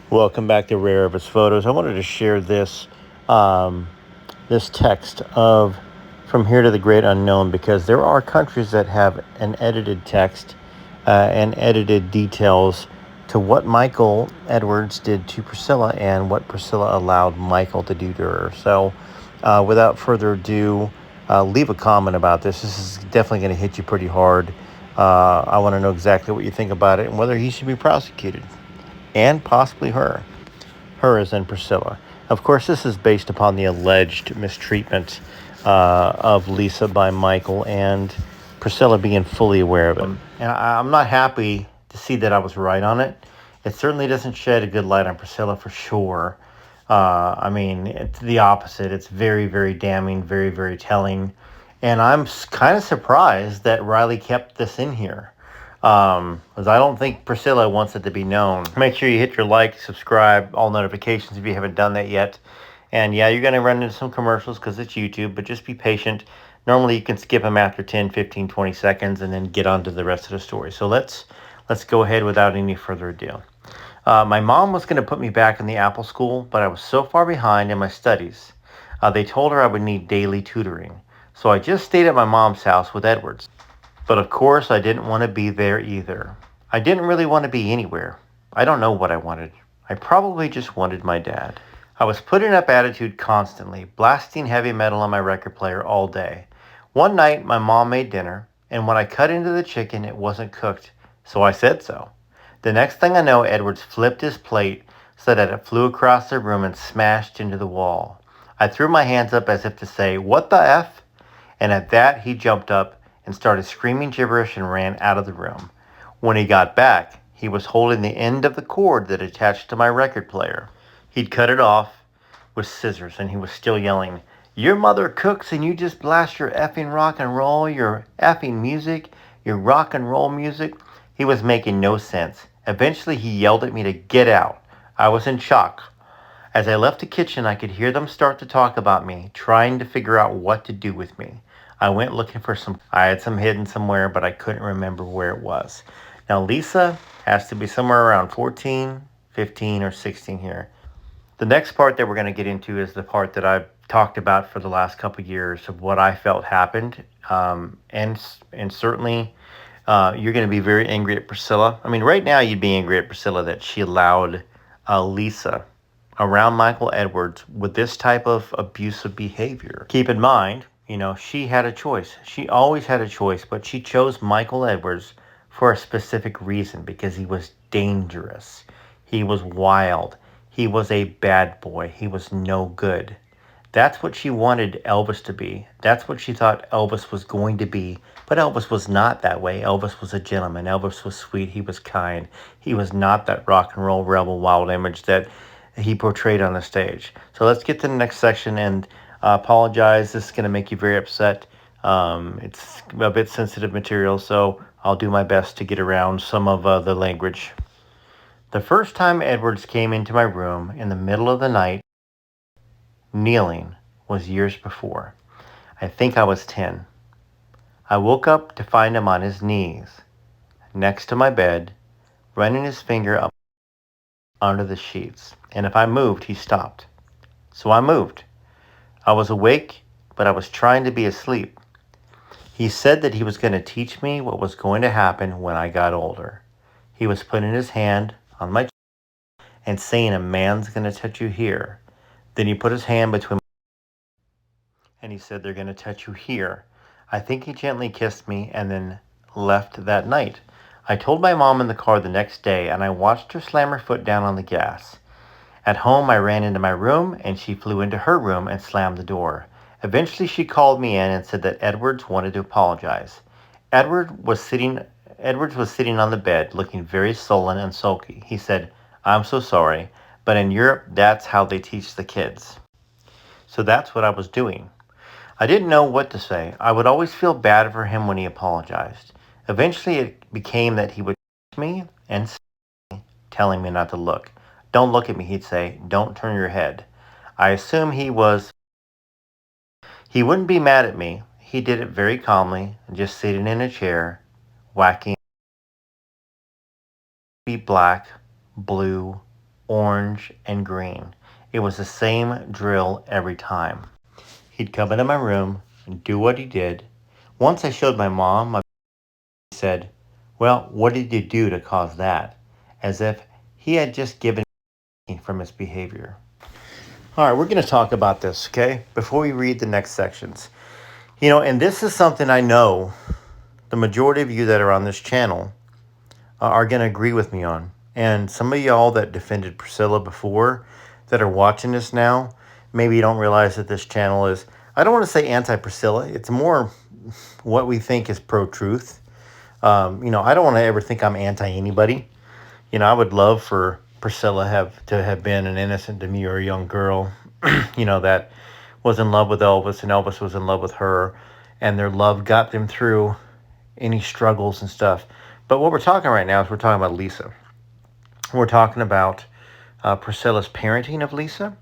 Welcome back to Rare of Its Photos. I wanted to share um, this text of From Here to the Great Unknown because there are countries that have an edited text and edited details to what Michael Edwards did to Priscilla and what Priscilla allowed Michael to do to her. So, without further ado, leave a comment about this. This is definitely going to hit you pretty hard. I want to know exactly what you think about it and whether he should be prosecuted, and possibly her. Her as in Priscilla. Of course, this is based upon the alleged mistreatment of Lisa by Michael, and Priscilla being fully aware of it. And I'm not happy to see that I was right on it. It certainly doesn't shed a good light on Priscilla for sure. I mean, it's the opposite. It's very, very damning, very, very telling. And I'm kind of surprised that Riley kept this in here. Because I don't think Priscilla wants it to be known. Make sure you hit your like, subscribe, all notifications if you haven't done that yet. And yeah, you're going to run into some commercials because it's YouTube, but just be patient. Normally you can skip them after 10, 15, 20 seconds and then get on to the rest of the story. So let's go ahead without any further ado. My mom was going to put me back in the Apple school, but I was so far behind in my studies. They told her I would need daily tutoring. So I just stayed at my mom's house with Edwards. But of course, I didn't want to be there either. I didn't really want to be anywhere. I don't know what I wanted. I probably just wanted my dad. I was putting up attitude constantly, blasting heavy metal on my record player all day. One night, my mom made dinner, and when I cut into the chicken, it wasn't cooked, so I said so. The next thing I know, Edwards flipped his plate so that it flew across the room and smashed into the wall. I threw my hands up as if to say, "What the F?" And at that, he jumped up and started screaming gibberish and ran out of the room. When he got back, he was holding the end of the cord that attached to my record player. He'd cut it off with scissors, and he was still yelling, "Your mother cooks and you just blast your effing rock and roll, your effing music, your rock and roll music." He was making no sense. Eventually, he yelled at me to get out. I was in shock. As I left the kitchen, I could hear them start to talk about me, trying to figure out what to do with me. I went looking for some. I had some hidden somewhere, but I couldn't remember where it was. Now, Lisa has to be somewhere around 14, 15, or 16 here. The next part that we're going to get into is the part that I've talked about for the last couple of years of what I felt happened. And certainly you're going to be very angry at Priscilla. I mean, right now you'd be angry at Priscilla that she allowed Lisa around Michael Edwards with this type of abusive behavior. Keep in mind, she had a choice. She always had a choice, but she chose Michael Edwards for a specific reason because he was dangerous. He was wild. He was a bad boy. He was no good. That's what she wanted Elvis to be. That's what she thought Elvis was going to be. But Elvis was not that way. Elvis was a gentleman. Elvis was sweet. He was kind. He was not that rock and roll rebel wild image that he portrayed on the stage. So let's get to the next section, and apologize. This is going to make you very upset. It's a bit sensitive material, so I'll do my best to get around some of the language. The first time Edwards came into my room in the middle of the night, kneeling, was years before. I think I was 10. I woke up to find him on his knees, next to my bed, running his finger up under the sheets. And if I moved, he stopped. So I moved. I was awake, but I was trying to be asleep. He said that he was going to teach me what was going to happen when I got older. He was putting his hand on my chest and saying, "A man's going to touch you here." Then he put his hand between and he said, "They're going to touch you here." I think he gently kissed me and then left that night. I told my mom in the car the next day, and I watched her slam her foot down on the gas. At home, I ran into my room, and she flew into her room and slammed the door. Eventually, she called me in and said that Edwards wanted to apologize. Edwards was sitting on the bed, looking very sullen and sulky. He said, "I'm so sorry, but in Europe, that's how they teach the kids." So that's what I was doing. I didn't know what to say. I would always feel bad for him when he apologized. Eventually, it became that he would touch me and telling me not to look. "Don't look at me," he'd say. "Don't turn your head." I assume he wouldn't be mad at me. He did it very calmly, just sitting in a chair, whacking be black, blue, orange, and green. It was the same drill every time. He'd come into my room and do what he did. Once I showed my mom, my said, "Well, what did you do to cause that?" As if he had just given me from his behavior. All right, we're going to talk about this, okay? Before we read the next sections. And this is something I know the majority of you that are on this channel are going to agree with me on. And some of y'all that defended Priscilla before that are watching this now, maybe you don't realize that this channel is, I don't want to say anti-Priscilla. It's more what we think is pro-truth. I don't want to ever think I'm anti-anybody. I would love for Priscilla to have been an innocent, demure young girl, that was in love with Elvis and Elvis was in love with her, and their love got them through any struggles and stuff. But what we're talking right now is we're talking about Lisa. We're talking about Priscilla's parenting of Lisa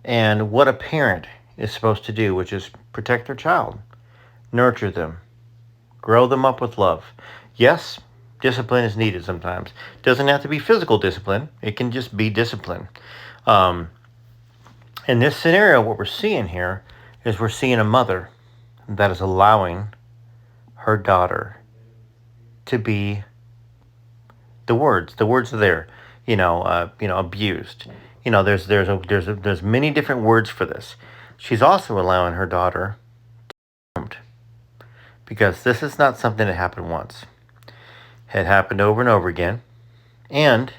and what a parent is supposed to do, which is protect their child, nurture them, grow them up with love. Yes, discipline is needed sometimes. Doesn't have to be physical discipline. It can just be discipline. In this scenario, what we're seeing here is we're seeing a mother that is allowing her daughter to be the words are there, abused. There's many different words for this. She's also allowing her daughter to be harmed, because this is not something that happened once. It happened over and over again, and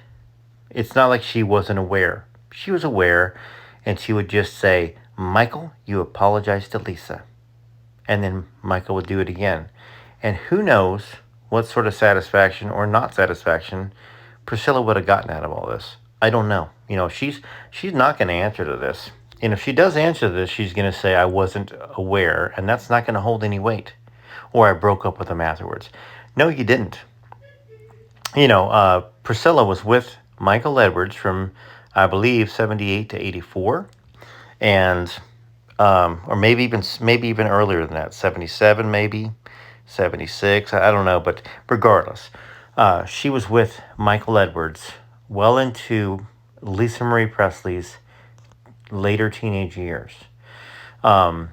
it's not like she wasn't aware. She was aware, and she would just say, "Michael, you apologize to Lisa." And then Michael would do it again. And who knows what sort of satisfaction or not satisfaction Priscilla would have gotten out of all this. I don't know. She's not going to answer to this. And if she does answer to this, she's going to say, "I wasn't aware," and that's not going to hold any weight. Or, "I broke up with him afterwards." No, you didn't. Priscilla was with Michael Edwards from, I believe, 78 to 84. And, or maybe even earlier than that, 77 maybe, 76, I don't know. But regardless, she was with Michael Edwards well into Lisa Marie Presley's later teenage years. Right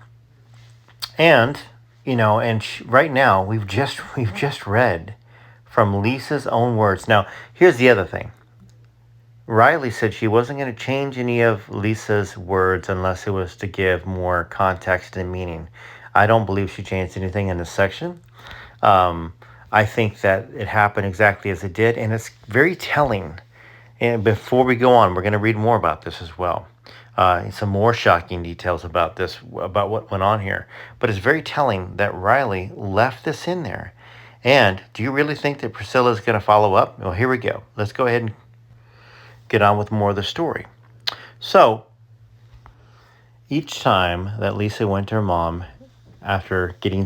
now we've just read from Lisa's own words. Now, here's the other thing. Riley said she wasn't going to change any of Lisa's words unless it was to give more context and meaning. I don't believe she changed anything in this section. I think that it happened exactly as it did, and it's very telling. And before we go on, we're going to read more about this as well. Some more shocking details about what went on here. But it's very telling that Riley left this in there. And do you really think that Priscilla is going to follow up? Well, here we go. Let's go ahead and get on with more of the story. So, each time that Lisa went to her mom after getting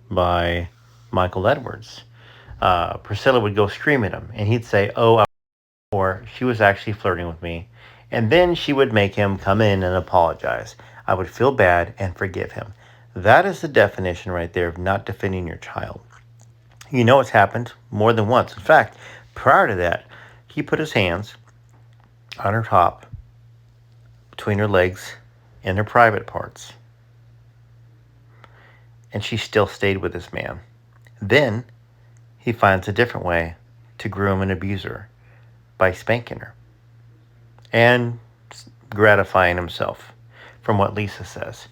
by Michael Edwards, Priscilla would go scream at him, and he'd say, "Oh," or "She was actually flirting with me." And then she would make him come in and apologize. I would feel bad and forgive him. That is the definition right there of not defending your child. It's happened more than once. In fact, prior to that, he put his hands on her top, between her legs, and her private parts. And she still stayed with this man. Then he finds a different way to groom and abuse her by spanking her and gratifying himself, from what Lisa says.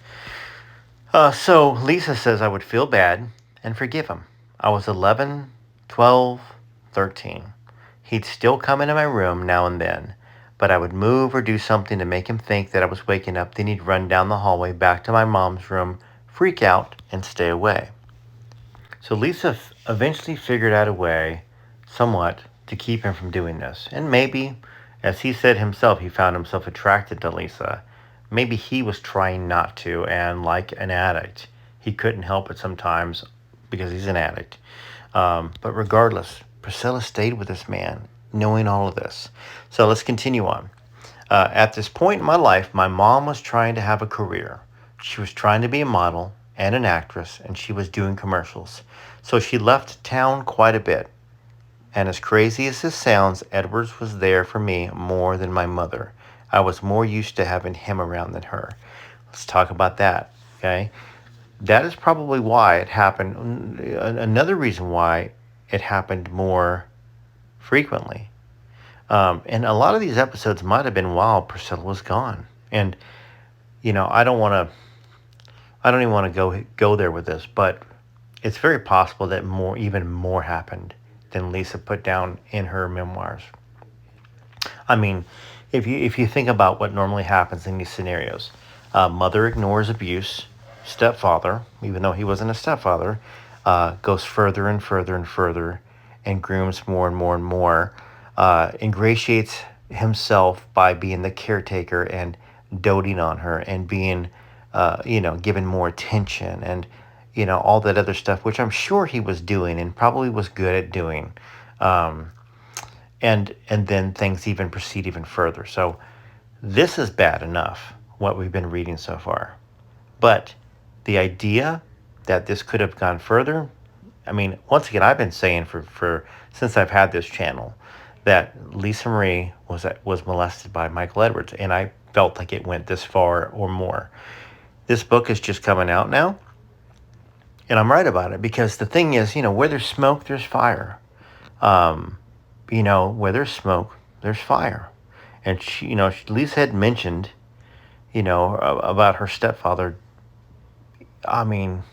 So Lisa says, "I would feel bad and forgive him. I was 11, 12, 13. He'd still come into my room now and then, but I would move or do something to make him think that I was waking up. Then he'd run down the hallway back to my mom's room, freak out, and stay away." So Lisa eventually figured out a way, somewhat, to keep him from doing this. And maybe, as he said himself, he found himself attracted to Lisa. Maybe he was trying not to, and like an addict, he couldn't help it sometimes because he's an addict. But regardless, Priscilla stayed with this man, knowing all of this. So let's continue on. At this point in my life, my mom was trying to have a career. She was trying to be a model and an actress, and she was doing commercials. So she left town quite a bit. And as crazy as this sounds, Edwards was there for me more than my mother. I was more used to having him around than her. Let's talk about that, okay? That is probably why it happened. Another reason why it happened more frequently. And a lot of these episodes might have been while Priscilla was gone. And I don't want to. I don't even want to go there with this, but it's very possible that even more happened than Lisa put down in her memoirs. I mean, if you think about what normally happens in these scenarios, mother ignores abuse, stepfather, even though he wasn't a stepfather, goes further and further and further, and grooms more and more and more, ingratiates himself by being the caretaker and doting on her and being, given more attention and all that other stuff, which I'm sure he was doing and probably was good at doing. Um, and then things even proceed even further. So this is bad enough, what we've been reading so far. But the idea that this could have gone further, I mean, once again, I've been saying for since I've had this channel that Lisa Marie was molested by Michael Edwards, and I felt like it went this far or more. This book is just coming out now, and I'm right about it because the thing is, where there's smoke, there's fire. Um, where there's smoke, there's fire. And Lisa had mentioned, about her stepfather. I mean,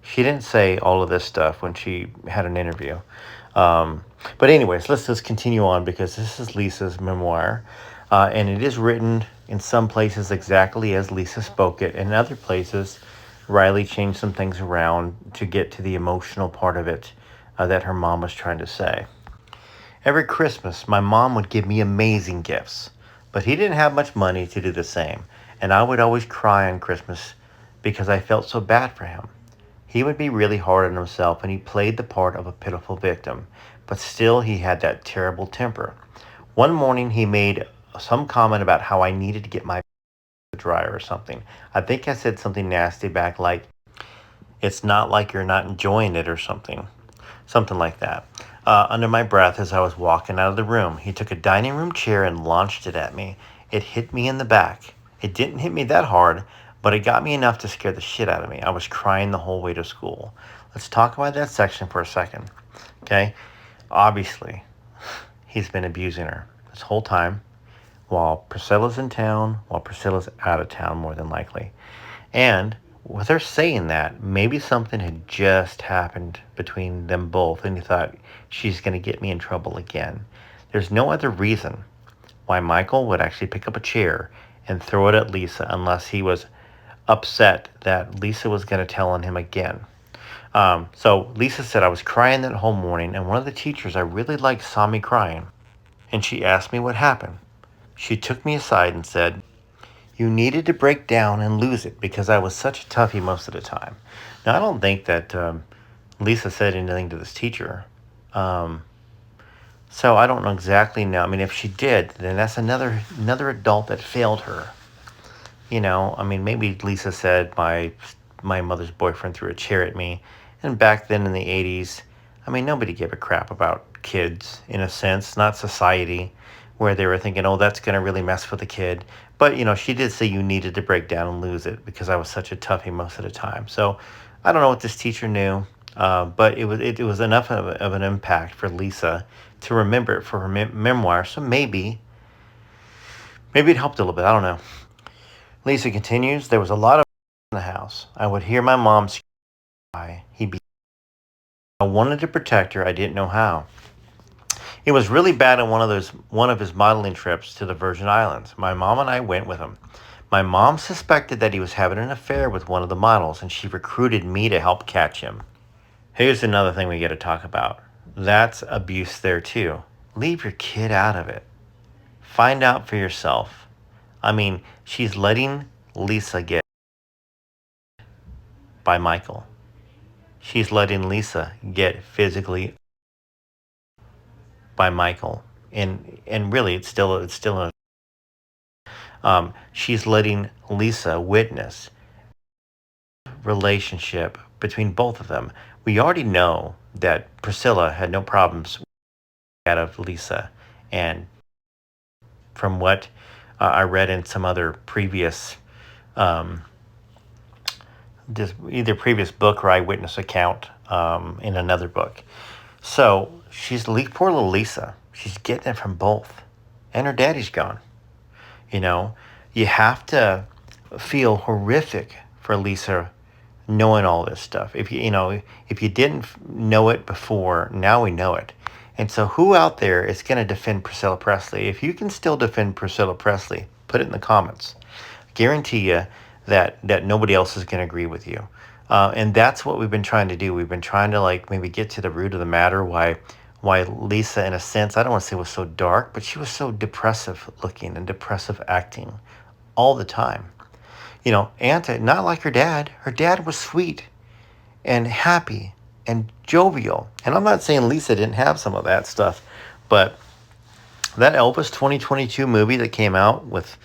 she didn't say all of this stuff when she had an interview. Um, but anyways, let's just continue on because this is Lisa's memoir. And it is written in some places exactly as Lisa spoke it. In other places, Riley changed some things around to get to the emotional part of it that her mom was trying to say. Every Christmas, my mom would give me amazing gifts, but he didn't have much money to do the same, and I would always cry on Christmas because I felt so bad for him. He would be really hard on himself, and he played the part of a pitiful victim, but still he had that terrible temper. One morning, he made some comment about how I needed to get my dryer or something. I think I said something nasty back like, it's not like you're not enjoying it or something like that. Under my breath as I was walking out of the room, he took a dining room chair and launched it at me. It hit me in the back. It didn't hit me that hard, but it got me enough to scare the shit out of me. I was crying the whole way to school. Let's talk about that section for a second. Okay? Obviously, he's been abusing her this whole time while Priscilla's in town, while Priscilla's out of town, more than likely. And with her saying that, maybe something had just happened between them both, and he thought, she's going to get me in trouble again. There's no other reason why Michael would actually pick up a chair and throw it at Lisa unless he was upset that Lisa was going to tell on him again. So Lisa said, I was crying that whole morning, and one of the teachers I really liked saw me crying, and she asked me what happened. She took me aside and said, you needed to break down and lose it because I was such a toughie most of the time. Now, I don't think that Lisa said anything to this teacher. Um, so I don't know exactly now. I mean, if she did, then that's another adult that failed her. I mean, maybe Lisa said my mother's boyfriend threw a chair at me. And back then in the 80s, I mean, nobody gave a crap about kids in a sense, not society, where they were thinking, oh, that's going to really mess with the kid. But, she did say you needed to break down and lose it because I was such a toughie most of the time. So I don't know what this teacher knew, but it was enough of an impact for Lisa to remember it for her memoir. So maybe it helped a little bit. I don't know. Lisa continues, there was a lot of in the house. I would hear my mom cry. I wanted to protect her. I didn't know how. It was really bad on one of his modeling trips to the Virgin Islands. My mom and I went with him. My mom suspected that he was having an affair with one of the models, and she recruited me to help catch him. Here's another thing we got to talk about. That's abuse there too. Leave your kid out of it. Find out for yourself. I mean, she's letting Lisa get by Michael. She's letting Lisa get physically by Michael. And really it's still a she's letting Lisa witness relationship between both of them. We already know that Priscilla had no problems out of Lisa. And from what I read in some other previous, um, either previous book or eyewitness account in another book. So poor little Lisa. She's getting it from both, and her daddy's gone. You know, you have to feel horrific for Lisa knowing all this stuff. If you didn't know it before, now we know it. And so, who out there is going to defend Priscilla Presley? If you can still defend Priscilla Presley, put it in the comments. Guarantee you that nobody else is going to agree with you. And that's what we've been trying to do. We've been trying to like maybe get to the root of the matter. Why Lisa, in a sense, I don't want to say was so dark, but she was so depressive looking and depressive acting all the time. Not like her dad. Her dad was sweet and happy and jovial. And I'm not saying Lisa didn't have some of that stuff, but that Elvis 2022 movie that came out with,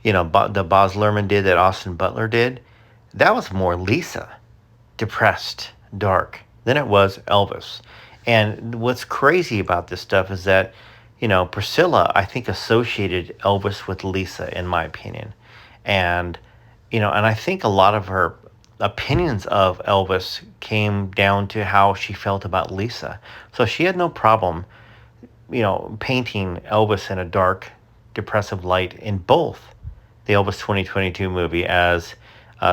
the Baz Luhrmann did, that Austin Butler did, that was more Lisa, depressed, dark, than it was Elvis. And what's crazy about this stuff is that, Priscilla, I think, associated Elvis with Lisa, in my opinion. And, and I think a lot of her opinions of Elvis came down to how she felt about Lisa. So she had no problem, painting Elvis in a dark, depressive light in both the Elvis 2022 movie as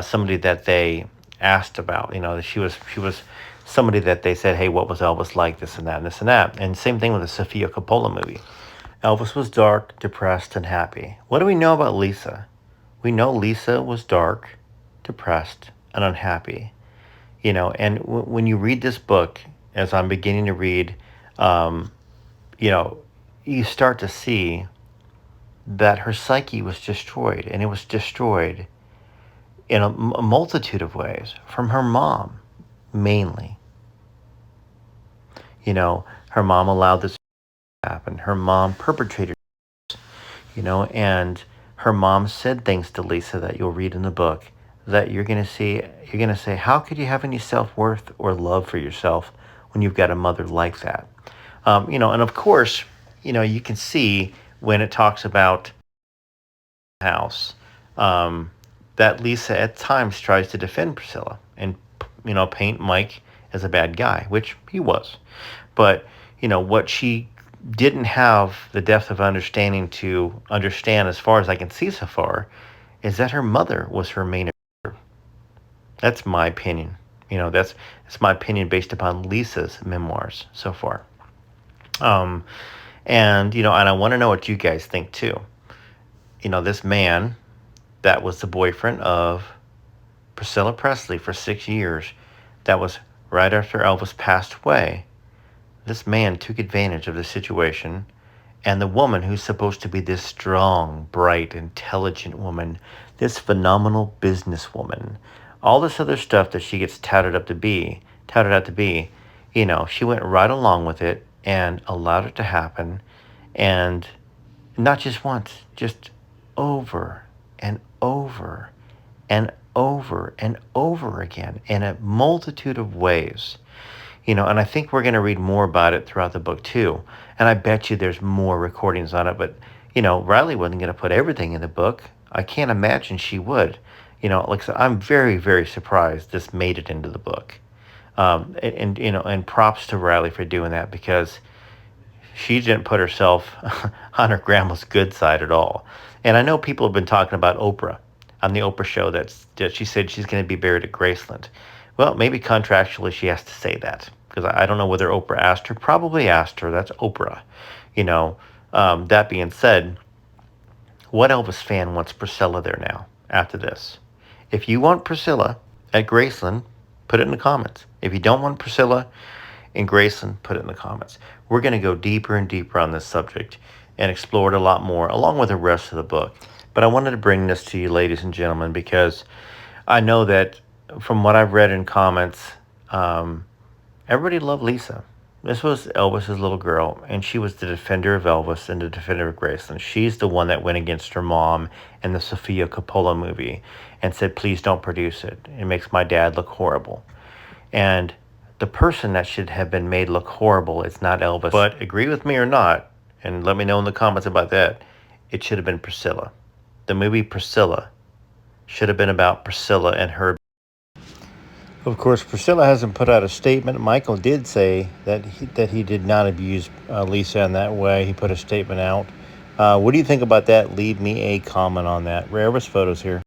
somebody that they asked about. She was somebody that they said, hey, what was Elvis like? This and that and this and that. And same thing with the Sofia Coppola movie. Elvis was dark, depressed, and happy. What do we know about Lisa? We know Lisa was dark, depressed, and unhappy. And when you read this book, as I'm beginning to read, you start to see that her psyche was destroyed, and it was destroyed in a multitude of ways from her mom, mainly. Her mom allowed this to happen. Her mom perpetrated, and her mom said things to Lisa that you'll read in the book that you're going to say, how could you have any self-worth or love for yourself when you've got a mother like that? And of course, you can see when it talks about house, that Lisa at times tries to defend Priscilla and, paint Mike as a bad guy, which he was. But, what she didn't have the depth of understanding to understand, as far as I can see so far, is that her mother was her main abuser. That's my opinion. That's my opinion based upon Lisa's memoirs so far. And I want to know what you guys think too. This man that was the boyfriend of Priscilla Presley for 6 years, that was right after Elvis passed away. This man took advantage of the situation, and the woman who's supposed to be this strong, bright, intelligent woman, this phenomenal businesswoman, all this other stuff that she gets touted out to be, she went right along with it and allowed it to happen, and not just once, just over and over and over and over again in a multitude of ways. And I think we're going to read more about it throughout the book too. And I bet you there's more recordings on it. But, Riley wasn't going to put everything in the book. I can't imagine she would. Like I said, I'm very, very surprised this made it into the book. And props to Riley for doing that, because she didn't put herself on her grandma's good side at all. And I know people have been talking about Oprah on the Oprah show that she said she's going to be buried at Graceland. Well, maybe contractually she has to say that, because I don't know whether Oprah asked her. Probably asked her. That's Oprah. That being said, what Elvis fan wants Priscilla there now after this? If you want Priscilla at Graceland, put it in the comments. If you don't want Priscilla in Graceland, put it in the comments. We're going to go deeper and deeper on this subject and explore it a lot more, along with the rest of the book. But I wanted to bring this to you, ladies and gentlemen, because I know that from what I've read in comments, everybody loved Lisa. This was Elvis's little girl, and she was the defender of Elvis and the defender of Graceland. She's the one that went against her mom in the Sofia Coppola movie and said, please don't produce it. It makes my dad look horrible. And The person that should have been made look horrible is not Elvis. But agree with me or not, and let me know in the comments about that, it should have been Priscilla. The movie Priscilla should have been about Priscilla and her. Of course, Priscilla hasn't put out a statement. Michael did say that he did not abuse Lisa in that way. He put a statement out. What do you think about that? Leave me a comment on that. Rare Photos here.